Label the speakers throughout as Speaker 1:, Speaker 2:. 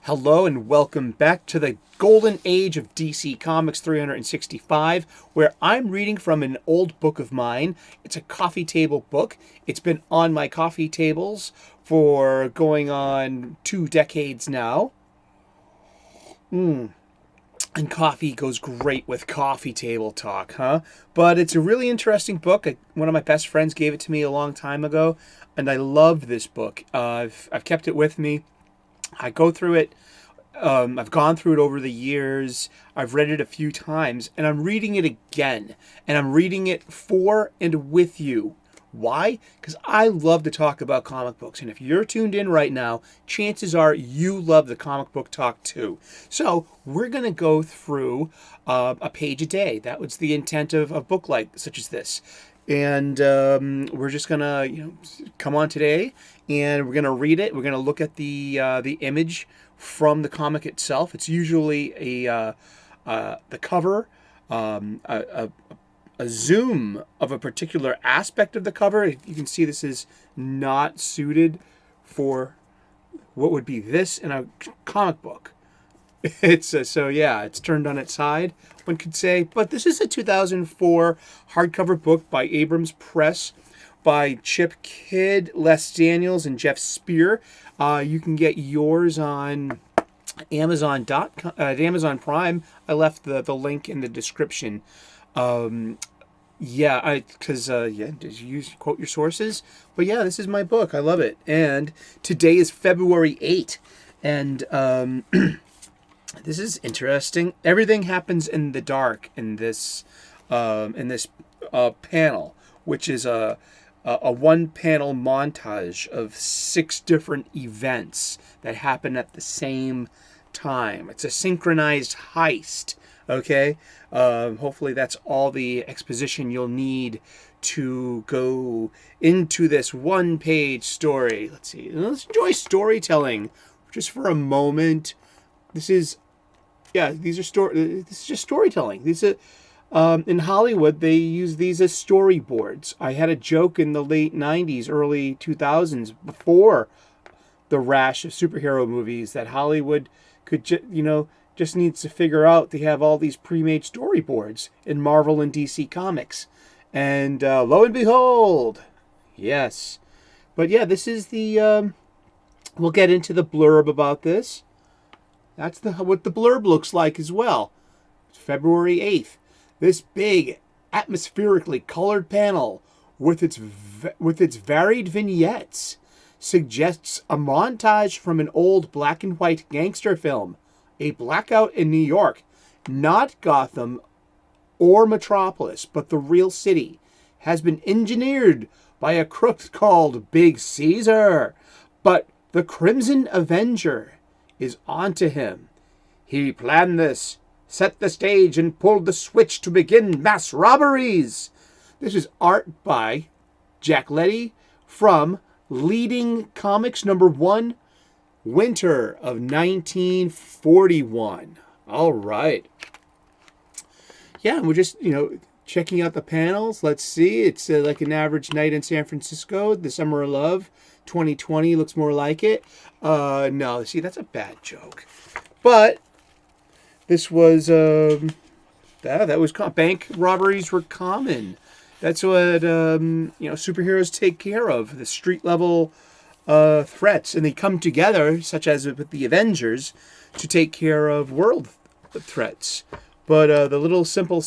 Speaker 1: Hello and welcome back to the golden age of DC Comics 365, where I'm reading from an old book of mine. It's a coffee table book. It's been on my coffee tables for going on 2 decades now. And coffee goes great with coffee table talk, huh? But it's a really interesting book. One of my best friends gave it to me a long time ago, and I love this book. I've kept it with me. I go through it. I've gone through it over the years. I've read it a few times, and I'm reading it again. And I'm reading it for and with you. Why? Because I love to talk about comic books. And if you're tuned in right now, chances are you love the comic book talk too. So we're going to go through a page a day. That was the intent of a book such as this. And we're just gonna, come on today, and we're gonna read it. We're gonna look at the image from the comic itself. It's usually the cover, a zoom of a particular aspect of the cover. You can see this is not suited for what would be this in a comic book. It's turned on its side, one could say. But this is a 2004 hardcover book by Abrahams Press by Chip Kidd, Les Daniels, and Geoff Spear. You can get yours on Amazon Prime. I left the link in the description. Did you quote your sources? But yeah, this is my book. I love it. And today is February 8th. And this is interesting. Everything happens in the dark in this panel, which is a one-panel montage of 6 different events that happen at the same time. It's a synchronized heist. Okay, hopefully that's all the exposition you'll need to go into this one-page story. Let's see. Let's enjoy storytelling just for a moment. This is just storytelling. These are in Hollywood, they use these as storyboards. I had a joke in the late 90s, early 2000s, before the rash of superhero movies, that Hollywood could just needs to figure out they have all these pre-made storyboards in Marvel and DC Comics. And lo and behold, yes. But yeah, this is the we'll get into the blurb about this. That's what the blurb looks like as well. It's February 8th. This big, atmospherically colored panel with its varied vignettes suggests a montage from an old black and white gangster film. A blackout in New York. Not Gotham or Metropolis, but the real city, has been engineered by a crook called Big Caesar. But the Crimson Avenger is onto him. He planned this, set the stage, and pulled the switch to begin mass robberies. This is art by Jack Leddy from Leading Comics #1, winter of 1941. All right. Yeah, we're just, checking out the panels. Let's see. It's like an average night in San Francisco, the summer of love. 2020 looks more like it. No, see, that's a bad joke. But this was that was bank robberies were common. That's what superheroes take care of, the street level threats, and they come together, such as with the Avengers, to take care of world threats. But the little simple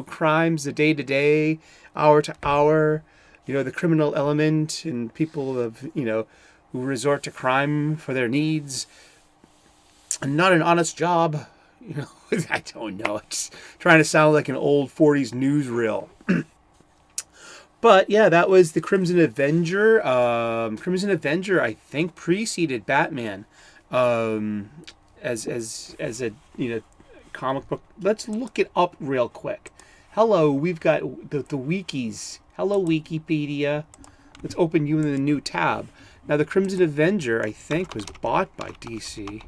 Speaker 1: crimes, the day to day, hour to hour, the criminal element and people who resort to crime for their needs, and not an honest job. I don't know. It's trying to sound like an old 40s newsreel. But yeah, that was the Crimson Avenger. Crimson Avenger, I think, preceded Batman as a comic book. Let's look it up real quick. Hello, we've got the wikis. Hello, Wikipedia. Let's open you in the new tab. Now, the Crimson Avenger, I think, was bought by DC.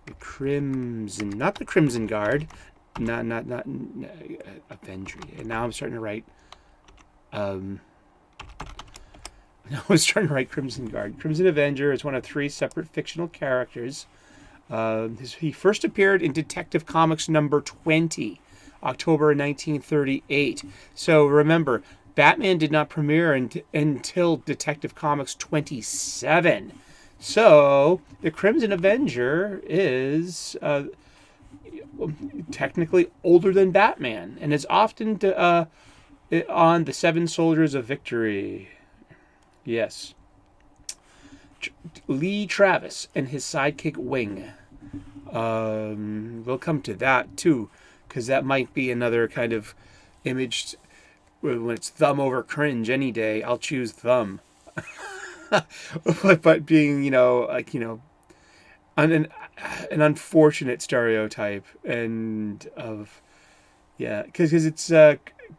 Speaker 1: The Crimson, not the Crimson Guard, not Avenger. And now I'm starting to write. I was trying to write Crimson Guard. Crimson Avenger is one of 3 separate fictional characters. He first appeared in Detective Comics number 20, October 1938. So remember, Batman did not premiere until Detective Comics 27. So the Crimson Avenger is technically older than Batman and is often on the Seven Soldiers of Victory. Yes. Lee Travis and his sidekick Wing. We'll come to that too, because that might be another kind of image. When it's thumb over cringe any day, I'll choose thumb. but being, an unfortunate stereotype, and because it's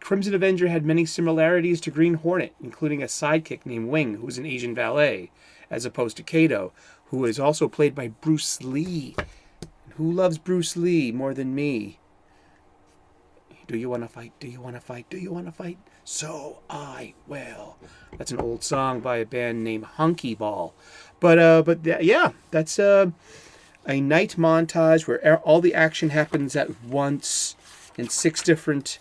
Speaker 1: Crimson Avenger had many similarities to Green Hornet, including a sidekick named Wing, who's an Asian valet, as opposed to Kato, who is also played by Bruce Lee. Who loves Bruce Lee more than me? Do you want to fight? Do you want to fight? Do you want to fight? So I will. That's an old song by a band named Hunky Ball. That's a night montage where all the action happens at once in 6 different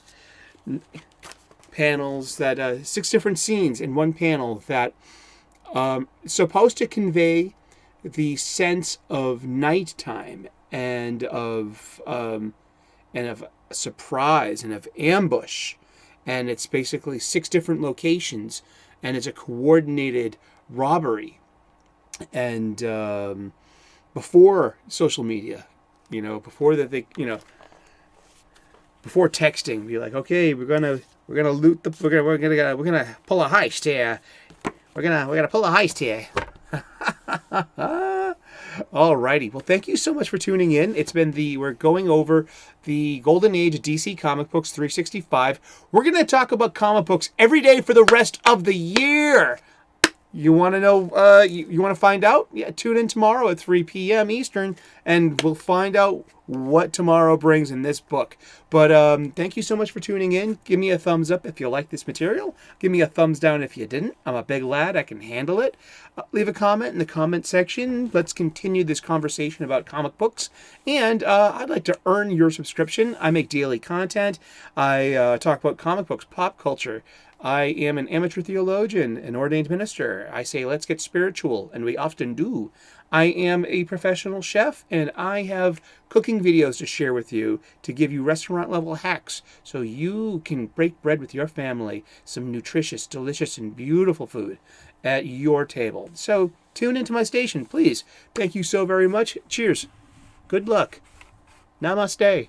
Speaker 1: panels, 6 different scenes in one panel that supposed to convey the sense of nighttime and of surprise and of ambush. And it's basically 6 different locations, and it's a coordinated robbery. And before social media, before texting, be like, okay, we're gonna loot we're gonna pull a heist here. We're gonna pull a heist here. Alrighty. Well, thank you so much for tuning in. We're going over the Golden Age DC Comic Books 365. We're going to talk about comic books every day for the rest of the year. You want to know, you want to find out? Yeah, tune in tomorrow at 3 p.m. Eastern, and we'll find out what tomorrow brings in this book. But thank you so much for tuning in. Give me a thumbs up if you like this material. Give me a thumbs down if you didn't. I'm a big lad. I can handle it. Leave a comment in the comment section. Let's continue this conversation about comic books. And I'd like to earn your subscription. I make daily content. I talk about comic books, pop culture. I am an amateur theologian, an ordained minister. I say, let's get spiritual, and we often do. I am a professional chef, and I have cooking videos to share with you to give you restaurant-level hacks so you can break bread with your family, some nutritious, delicious, and beautiful food at your table. So tune into my station, please. Thank you so very much. Cheers. Good luck. Namaste.